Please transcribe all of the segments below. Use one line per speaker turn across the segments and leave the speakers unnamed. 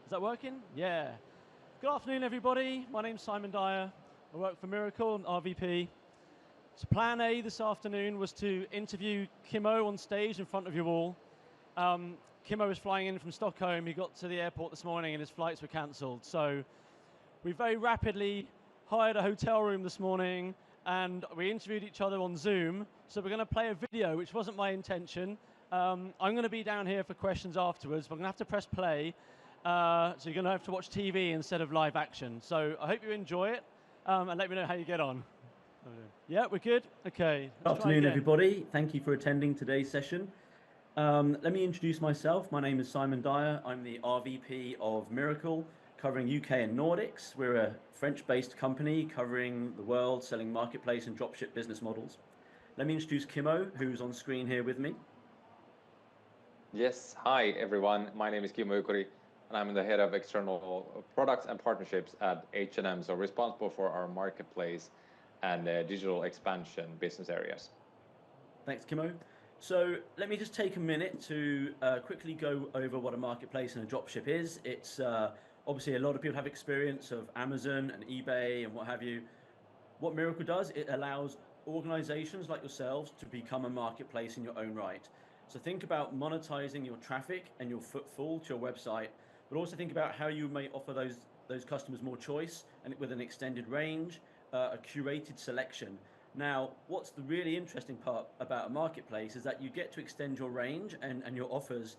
Is that working? Yeah. Good afternoon, everybody. My name's Simon Dyer. I work for Mirakl, RVP. So plan A this afternoon was to interview Kimmo on stage in front of you all. Kimmo was flying in from Stockholm. He got to the airport this morning and his flights were cancelled. So we very rapidly hired a hotel room this morning and we interviewed each other on Zoom. So we're going to play a video, which wasn't my intention. I'm going to be down here for questions afterwards, but I'm going to have to press play. So you're going to have to watch TV instead of live action. So I hope you enjoy it and let me know how you get on. Yeah, we're good? Okay.
Good afternoon, everybody. Thank you for attending today's session. Let me introduce myself. My name is Simon Dyer. I'm the RVP of Mirakl, covering UK and Nordics. We're a French-based company covering the world, selling marketplace and dropship business models. Let me introduce Kimmo, who's on screen here with me.
Yes, hi everyone. My name is Kimmo Jukuri, and I'm the head of external products and partnerships at H&M, so responsible for our marketplace and digital expansion business areas.
Thanks, Kimmo. So let me just take a minute to quickly go over what a marketplace and a dropship is. It's obviously a lot of people have experience of Amazon and eBay and what have you. What Mirakl does, it allows organizations like yourselves to become a marketplace in your own right. So think about monetizing your traffic and your footfall to your website, but also think about how you may offer those customers more choice and with an extended range, a curated selection. Now, what's the really interesting part about a marketplace is that you get to extend your range and your offers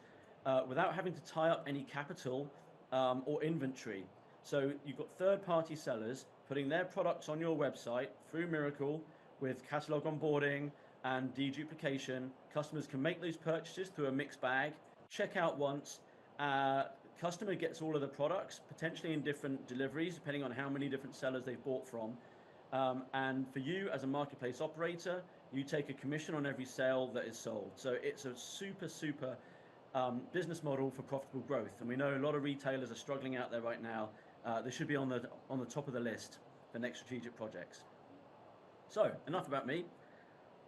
without having to tie up any capital or inventory. So you've got third-party sellers putting their products on your website through Mirakl with catalog onboarding and deduplication. Customers can make those purchases through a mixed bag, check out once. Customer gets all of the products, potentially in different deliveries, depending on how many different sellers they've bought from. And for you as a marketplace operator, you take a commission on every sale that is sold. So it's a super business model for profitable growth. And we know a lot of retailers are struggling out there right now. They should be on the top of the list for next strategic projects. So enough about me.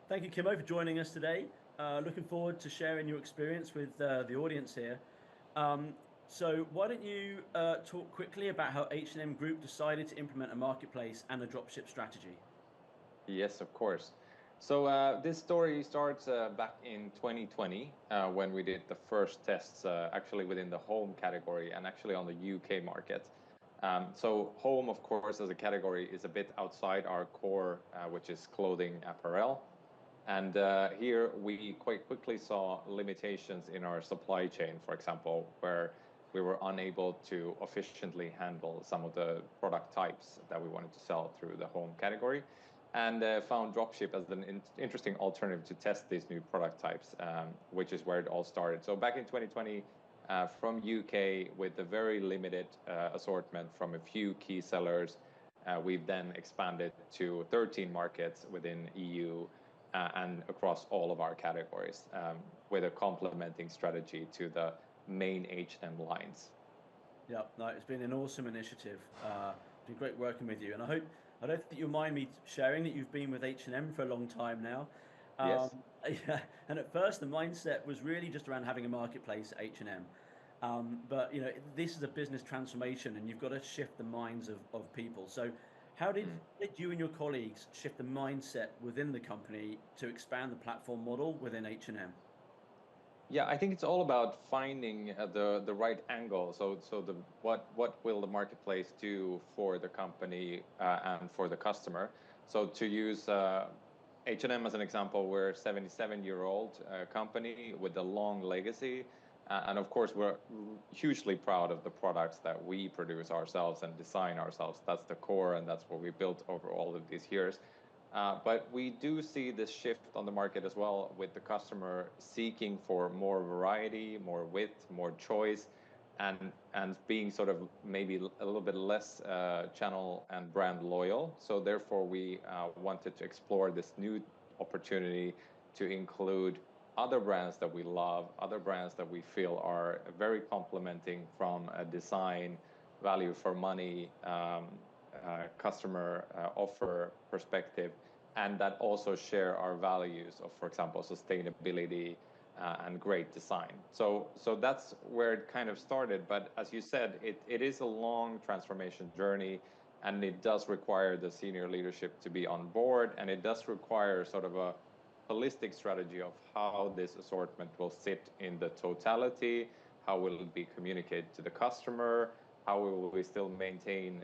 Thank you, Kimmo, for joining us today. Looking forward to sharing your experience with the audience here. So why don't you talk quickly about how H&M Group decided to implement a marketplace and a dropship strategy?
Yes, of course. So this story starts back in 2020 when we did the first tests actually within the home category and actually on the UK market. So home, of course, as a category is a bit outside our core, which is clothing apparel. And here we quite quickly saw limitations in our supply chain, for example, where we were unable to efficiently handle some of the product types that we wanted to sell through the home category, and found dropship as an interesting alternative to test these new product types, which is where it all started. So back in 2020, from UK with a very limited assortment from a few key sellers, we've then expanded to 13 markets within EU and across all of our categories with a complementing strategy to the main H&M lines.
Yeah, no, it's been an awesome initiative. It's been great working with you, and I don't think you'll mind me sharing that you've been with H&M for a long time now.
Yes.
Yeah, and at first the mindset was really just around having a marketplace at H&M. But you know, this is a business transformation, and you've got to shift the minds of people. So, how did you and your colleagues shift the mindset within the company to expand the platform model within H&M?
Yeah, I think it's all about finding the right angle. So what will the marketplace do for the company and for the customer? So to use H&M as an example, we're a 77-year-old company with a long legacy. And of course, we're hugely proud of the products that we produce ourselves and design ourselves. That's the core, and that's what we built over all of these years. But we do see this shift on the market as well, with the customer seeking for more variety, more width, more choice, and being sort of maybe a little bit less channel and brand loyal. So therefore, we wanted to explore this new opportunity to include other brands that we love, other brands that we feel are very complementing from a design, value for money, customer offer perspective, and that also share our values of, for example, sustainability, and great design. So that's where it kind of started. But as you said, it is a long transformation journey, and it does require the senior leadership to be on board, and it does require sort of a holistic strategy of how this assortment will sit in the totality, how will it be communicated to the customer, how will we still maintain,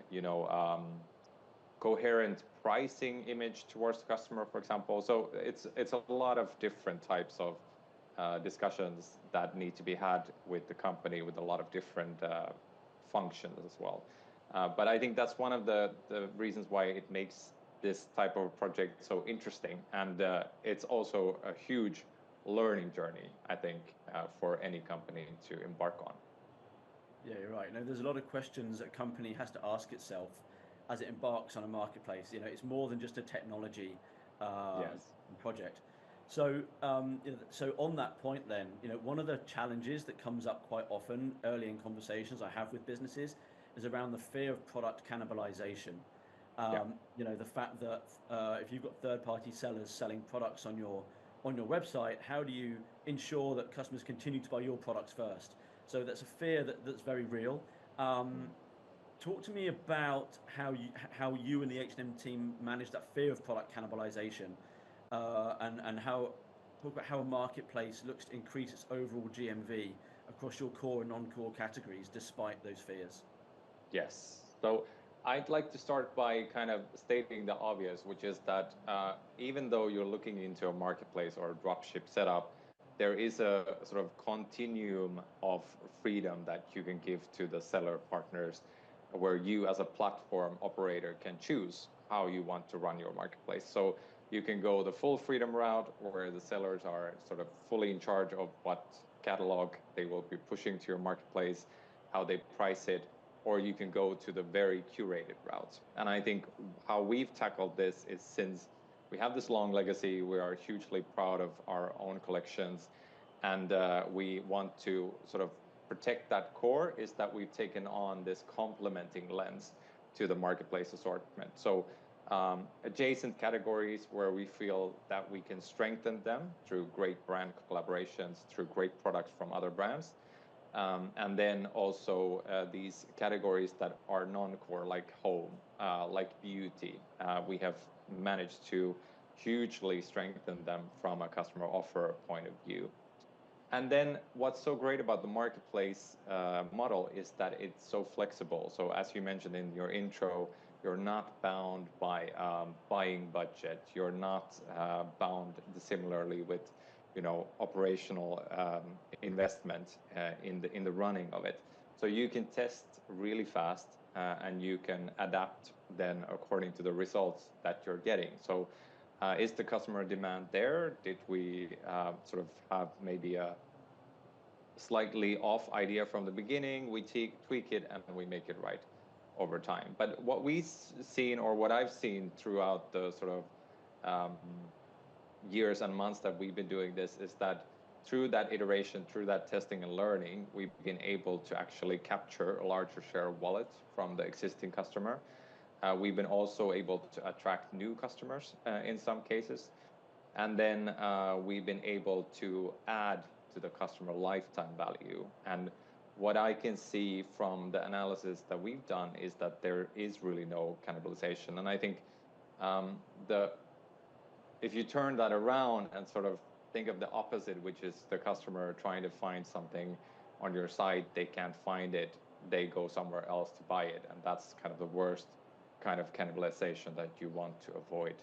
coherent pricing image towards the customer, for example. So it's a lot of different types of discussions that need to be had with the company, with a lot of different functions as well. But I think that's one of the reasons why it makes this type of project so interesting, and it's also a huge learning journey, I think, for any company to embark on.
Yeah, you're right. There's a lot of questions a company has to ask itself as it embarks on a marketplace. It's more than just a technology project. So, so on that point, then, one of the challenges that comes up quite often early in conversations I have with businesses is around the fear of product cannibalization. The fact that if you've got third-party sellers selling products on your website, how do you ensure that customers continue to buy your products first? So that's a fear that's very real. Talk to me about how you and the H&M team manage that fear of product cannibalization, and talk about how a marketplace looks to increase its overall GMV across your core and non-core categories despite those fears.
Yes. So I'd like to start by kind of stating the obvious, which is that even though you're looking into a marketplace or a dropship setup, there is a sort of continuum of freedom that you can give to the seller partners, where you as a platform operator can choose how you want to run your marketplace. So you can go the full freedom route, where the sellers are sort of fully in charge of what catalog they will be pushing to your marketplace, how they price it, or you can go to the very curated route. And I think how we've tackled this is, since we have this long legacy, we are hugely proud of our own collections, and we want to sort of protect that core, is that we've taken on this complementing lens to the marketplace assortment. So adjacent categories where we feel that we can strengthen them through great brand collaborations, through great products from other brands. And then also these categories that are non-core, like home, like beauty. We have managed to hugely strengthen them from a customer offer point of view. And then what's so great about the marketplace model is that it's so flexible. So as you mentioned in your intro, you're not bound by buying budget. You're not bound similarly with operational investment in the running of it. So you can test really fast, and you can adapt then according to the results that you're getting. So is the customer demand there? Did we sort of have maybe a slightly off idea from the beginning? We tweak it and we make it right over time. But what we've seen, or what I've seen throughout the sort of years and months that we've been doing this, is that through that iteration, through that testing and learning, we've been able to actually capture a larger share of wallet from the existing customer. We've been also able to attract new customers in some cases. And then we've been able to add to the customer lifetime value. And what I can see from the analysis that we've done is that there is really no cannibalization. And I think if you turn that around and sort of think of the opposite, which is the customer trying to find something on your site, they can't find it, they go somewhere else to buy it. And that's kind of the worst kind of cannibalization that you want to avoid.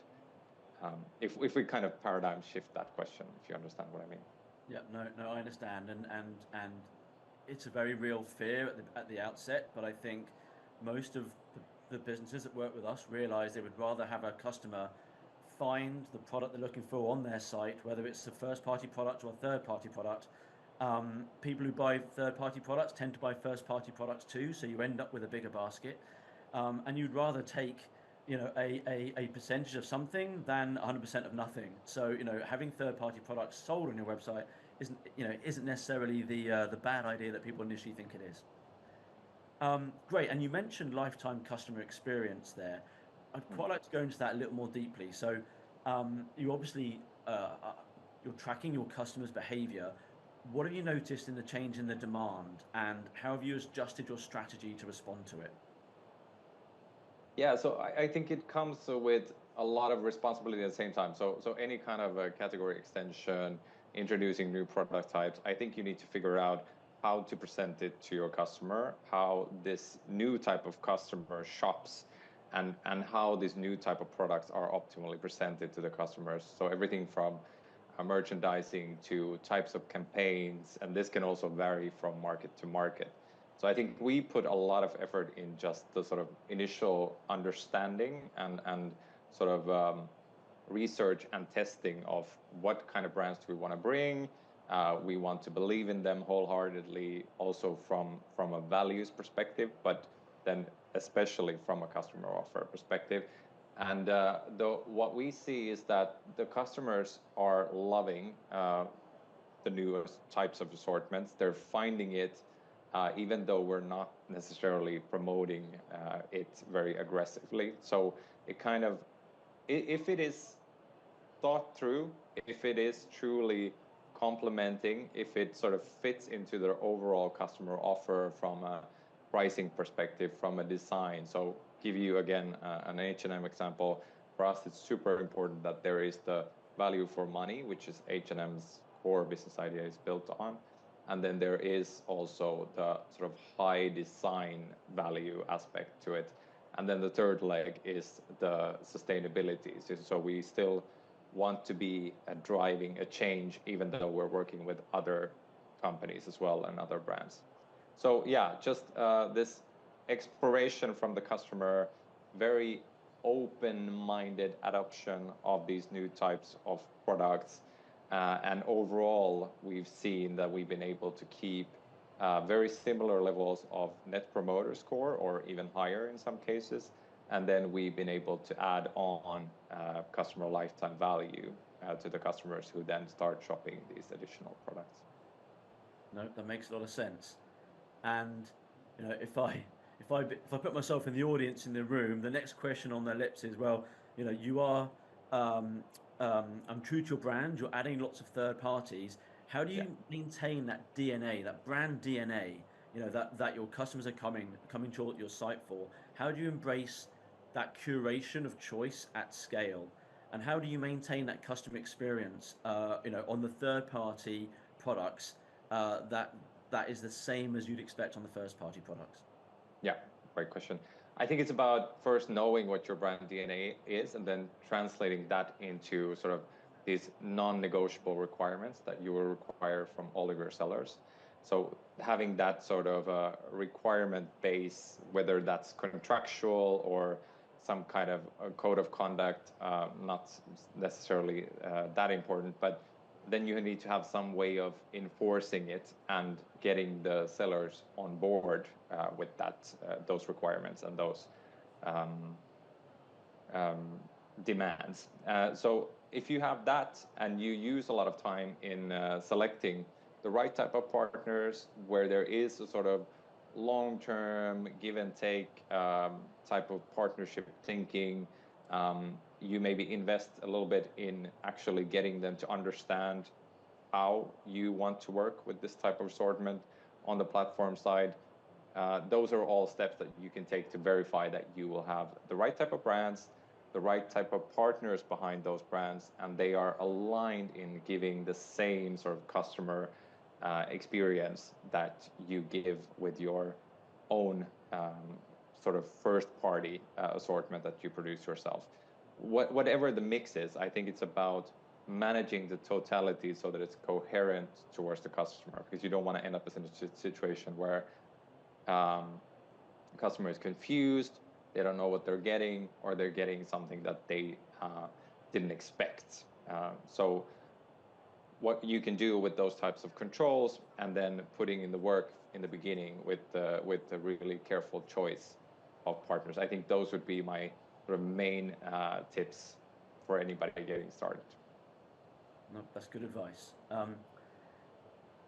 If we kind of paradigm shift that question, if you understand what I mean.
Yeah, no, I understand, and it's a very real fear at the outset. But I think most of the businesses that work with us realize they would rather have a customer find the product they're looking for on their site, whether it's a first-party product or a third-party product. People who buy third-party products tend to buy first-party products too, so you end up with a bigger basket. And you'd rather take a percentage of something than 100% of nothing. So having third-party products sold on your website isn't necessarily the bad idea that people initially think it is. Great, and you mentioned lifetime customer experience there. I'd quite like to go into that a little more deeply. So you obviously you're tracking your customers' behavior, what have you noticed in the change in the demand, and how have you adjusted your strategy to respond to it?
Yeah, so I think it comes with a lot of responsibility at the same time. So any kind of a category extension, introducing new product types, I think you need to figure out how to present it to your customer, how this new type of customer shops, and how these new type of products are optimally presented to the customers. So everything from merchandising to types of campaigns, and this can also vary from market to market. So I think we put a lot of effort in just the sort of initial understanding and sort of research and testing of what kind of brands do we want to bring. We want to believe in them wholeheartedly, also from a values perspective, but then especially from a customer offer perspective. And what we see is that the customers are loving the newest types of assortments. They're finding it, even though we're not necessarily promoting it very aggressively. So it kind of, if it is thought through, if it is truly complementing, if it sort of fits into their overall customer offer from a pricing perspective, from a design. So give you again an H&M example. For us, it's super important that there is the value for money, which is H&M's core business idea is built on. And then there is also the sort of high design value aspect to it. And then the third leg is the sustainability. So we still want to be driving a change, even though we're working with other companies as well and other brands. So yeah, just this exploration from the customer, very open-minded adoption of these new types of products. And overall, we've seen that we've been able to keep very similar levels of Net Promoter Score, or even higher in some cases. And then we've been able to add on customer lifetime value to the customers who then start shopping these additional products.
No, that makes a lot of sense. And you know, if I put myself in the audience in the room, the next question on their lips is, well, you know, you are true to your brand. You're adding lots of third parties. How do you maintain that DNA, that brand DNA? You know, that your customers are coming to your site for. How do you embrace that curation of choice at scale? And how do you maintain that customer experience, you know, on the third party products that is the same as you'd expect on the first party products?
Yeah, great question. I think it's about first knowing what your brand DNA is, and then translating that into sort of these non-negotiable requirements that you will require from all of your sellers. So having that sort of requirement base, whether that's contractual or some kind of a code of conduct, not necessarily that important, but then you need to have some way of enforcing it and getting the sellers on board with those requirements and those demands. So if you have that and you use a lot of time in selecting the right type of partners, where there is a sort of long-term give and take type of partnership thinking, you maybe invest a little bit in actually getting them to understand how you want to work with this type of assortment on the platform side. Those are all steps that you can take to verify that you will have the right type of brands, the right type of partners behind those brands, and they are aligned in giving the same sort of customer experience that you give with your own sort of first party assortment that you produce yourself. Whatever the mix is, I think it's about managing the totality so that it's coherent towards the customer, because you don't want to end up in a situation where the customer is confused, they don't know what they're getting, or they're getting something that they didn't expect. So what you can do with those types of controls, and then putting in the work in the beginning with the really careful choice of partners. I think those would be my sort of main tips for anybody getting started.
No, that's good advice.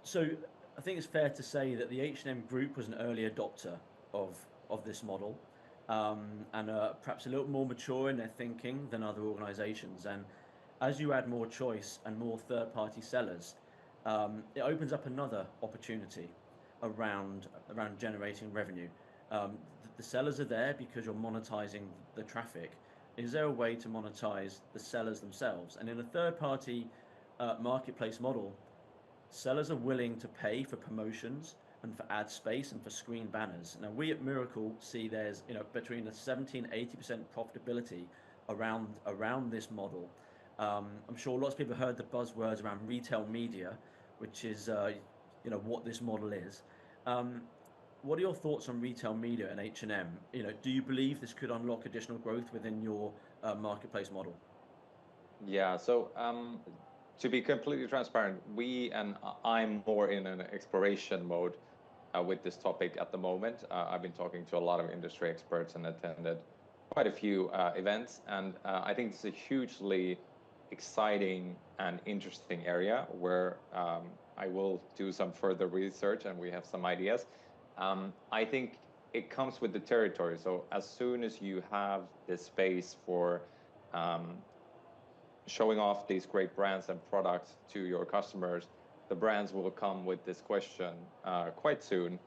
So I think it's fair to say that the H&M Group was an early adopter of this model, and perhaps a little more mature in their thinking than other organisations. And as you add more choice and more third-party sellers, it opens up another opportunity around generating revenue. The sellers are there because you're monetizing the traffic. Is there a way to monetize the sellers themselves? And in a third-party marketplace model, sellers are willing to pay for promotions and for ad space and for screen banners. Now, we at Mirakl see there's between a 70 and 80% profitability around this model. I'm sure lots of people heard the buzzwords around retail media, which is what this model is. What are your thoughts on retail media and H&M? Do you believe this could unlock additional growth within your marketplace model?
Yeah, so to be completely transparent, I'm more in an exploration mode with this topic at the moment. I've been talking to a lot of industry experts and attended quite a few events, and I think it's a hugely exciting and interesting area where I will do some further research and we have some ideas. I think it comes with the territory. So as soon as you have this space for showing off these great brands and products to your customers, the brands will come with this question quite soon.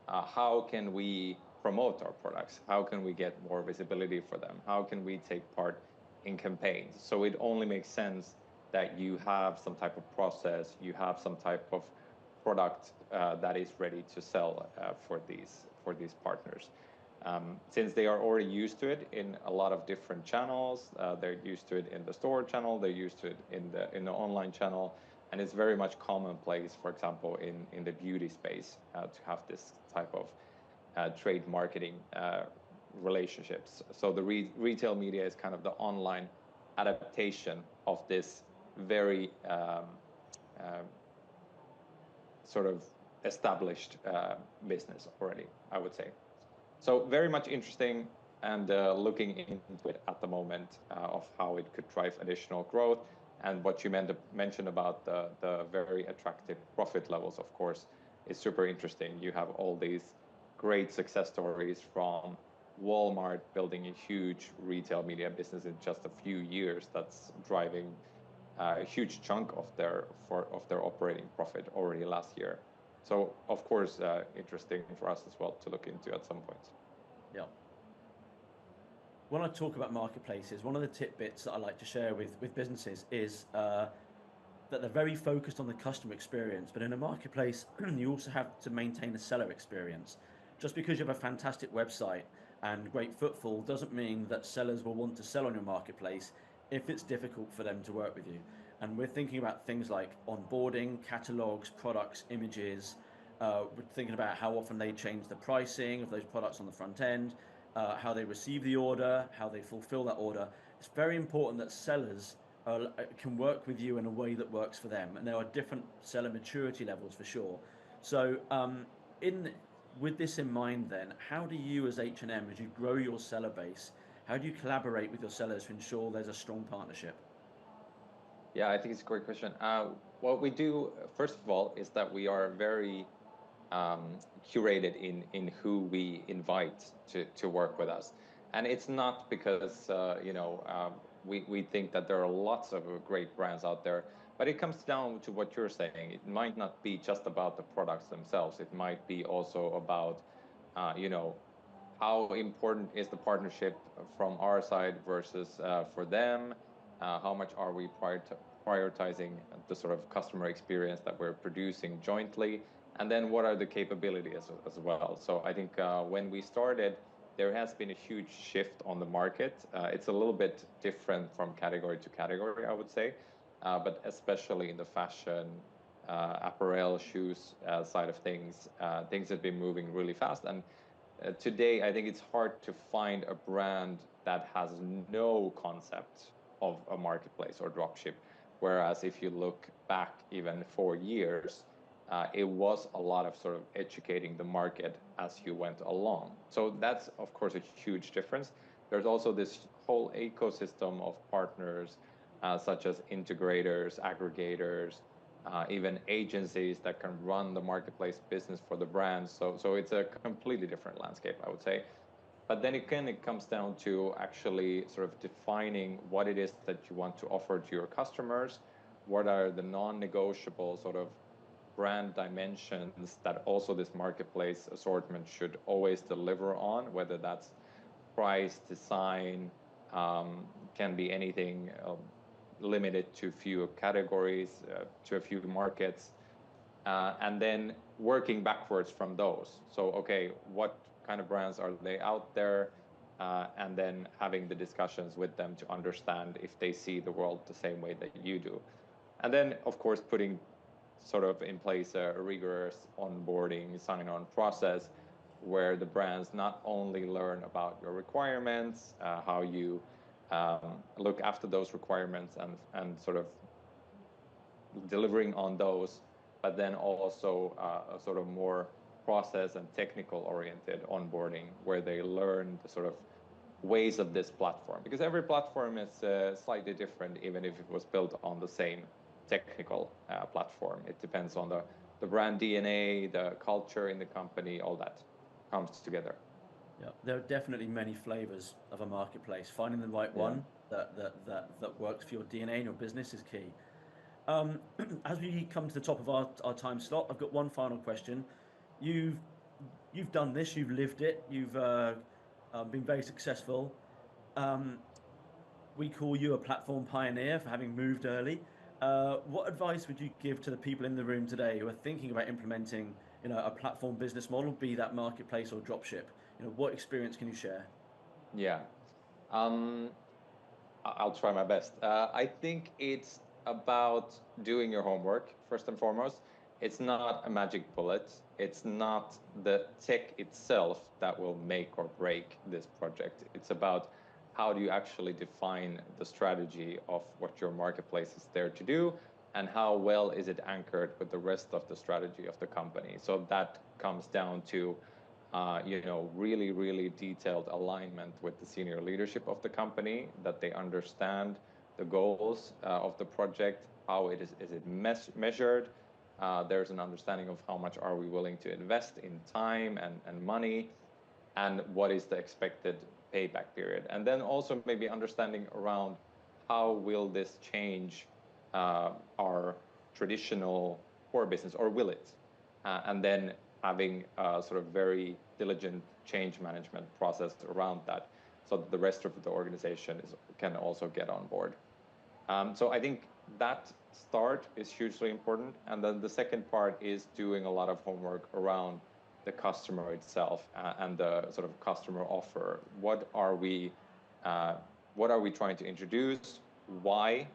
How can we promote our products? How can we get more visibility for them? How can we take part in campaigns? So it only makes sense that you have some type of process, you have some type of product that is ready to sell for these partners. Since they are already used to it in a lot of different channels, they're used to it in the store channel, they're used to it in the online channel, and it's very much commonplace, for example, in the beauty space to have this type of trade marketing relationships. So the retail media is kind of the online adaptation of this very sort of established business already, I would say. So very much interesting, and looking into it at the moment of how it could drive additional growth. And what you mentioned about the very attractive profit levels, of course, is super interesting. You have all these great success stories from Walmart building a huge retail media business in just a few years that's driving a huge chunk of their operating profit already last year. So of course, interesting for us as well to look into at some point.
Yeah. When I talk about marketplaces, one of the tidbits that I like to share with businesses is that they're very focused on the customer experience, but in a marketplace, you also have to maintain a seller experience. Just because you have a fantastic website and great footfall doesn't mean that sellers will want to sell on your marketplace if it's difficult for them to work with you. And we're thinking about things like onboarding, catalogs, products, images. We're thinking about how often they change the pricing of those products on the front end, how they receive the order, how they fulfill that order. It's very important that sellers can work with you in a way that works for them. And there are different seller maturity levels for sure. So with this in mind then, how do you as H&M, as you grow your seller base, how do you collaborate with your sellers to ensure there's a strong partnership?
Yeah, I think it's a great question. What we do, first of all, is that we are very curated in who we invite to work with us. And it's not because, we think that there are lots of great brands out there, but it comes down to what you're saying. It might not be just about the products themselves. It might be also about, how important is the partnership from our side versus for them? How much are we prioritizing the sort of customer experience that we're producing jointly? And then what are the capabilities as well? So I think when we started, there has been a huge shift on the market. It's a little bit different from category to category, I would say, but especially in the fashion, apparel, shoes side of things, things have been moving really fast. And today, I think it's hard to find a brand that has no concept of a marketplace or dropship. Whereas if you look back even 4 years, it was a lot of sort of educating the market as you went along. So that's, of course, a huge difference. There's also this whole ecosystem of partners, such as integrators, aggregators, even agencies that can run the marketplace business for the brands. So it's a completely different landscape, I would say. But then again, it comes down to actually sort of defining what it is that you want to offer to your customers, what are the non-negotiable sort of brand dimensions that also this marketplace assortment should always deliver on, whether that's price, design, can be anything limited to few categories, to a few markets, and then working backwards from those. So, okay, what kind of brands are they out there? And then having the discussions with them to understand if they see the world the same way that you do. And then, of course, putting sort of in place a rigorous onboarding sign-on process where the brands not only learn about your requirements, how you look after those requirements and sort of delivering on those, but then also a sort of more process and technical oriented onboarding where they learn the sort of ways of this platform, because every platform is slightly different, even if it was built on the same technical platform. It depends on the brand DNA, the culture in the company, all that comes together.
Yeah, there are definitely many flavors of a marketplace. Finding the right one that works for your DNA and your business is key. As we come to the top of our time slot, I've got one final question. You've done this, you've lived it, you've been very successful. We call you a platform pioneer for having moved early. What advice would you give to the people in the room today who are thinking about implementing, a platform business model, be that marketplace or dropship? What experience can you share?
Yeah, I'll try my best. I think it's about doing your homework first and foremost. It's not a magic bullet. It's not the tech itself that will make or break this project. It's about how do you actually define the strategy of what your marketplace is there to do, and how well is it anchored with the rest of the strategy of the company. So that comes down to really, really detailed alignment with the senior leadership of the company, that they understand the goals of the project, how is it measured. There's an understanding of how much are we willing to invest in time and money, and what is the expected payback period. And then also maybe understanding around how will this change our traditional core business, or will it? And then having a sort of very diligent change management process around that, so that the rest of the organization can also get on board. So I think that start is hugely important. And then the second part is doing a lot of homework around the customer itself and the sort of customer offer. What are we trying to introduce? Why?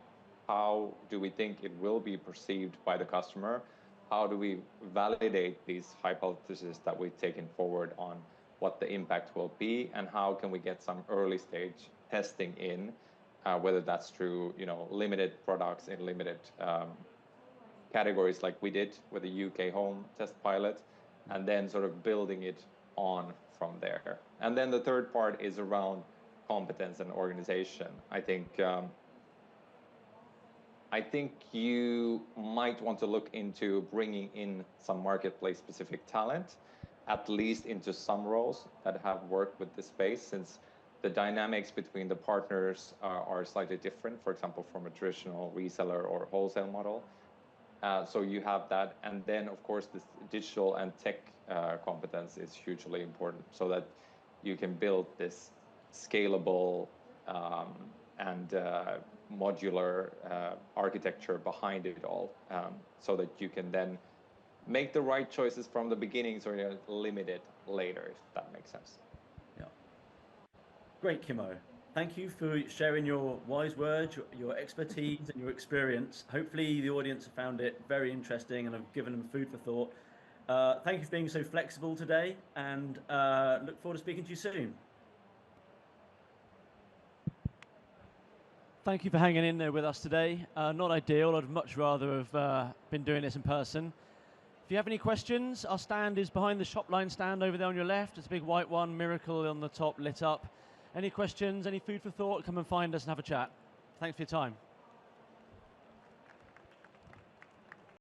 How do we think it will be perceived by the customer? How do we validate these hypotheses that we've taken forward on what the impact will be, and how can we get some early stage testing in, whether that's through limited products in limited categories like we did with the UK home test pilot, and then sort of building it on from there. And then the third part is around competence and organization. I think you might want to look into bringing in some marketplace specific talent, at least into some roles that have worked with this space, since the dynamics between the partners are slightly different, for example, from a traditional reseller or wholesale model. So you have that. And then, of course, this digital and tech competence is hugely important, so that you can build this scalable and modular architecture behind it all, so that you can then make the right choices from the beginning, so you're limited later, if that makes sense.
Yeah. Great, Kimmo. Thank you for sharing your wise words, your expertise and your experience. Hopefully the audience have found it very interesting and have given them food for thought. Thank you for being so flexible today, and look forward to speaking to you soon. Thank you for hanging in there with us today. Not ideal. I'd much rather have been doing this in person. If you have any questions, our stand is behind the Shopline stand over there on your left. It's a big white one, Mirakl on the top, lit up. Any questions, any food for thought, come and find us and have a chat. Thanks for your time.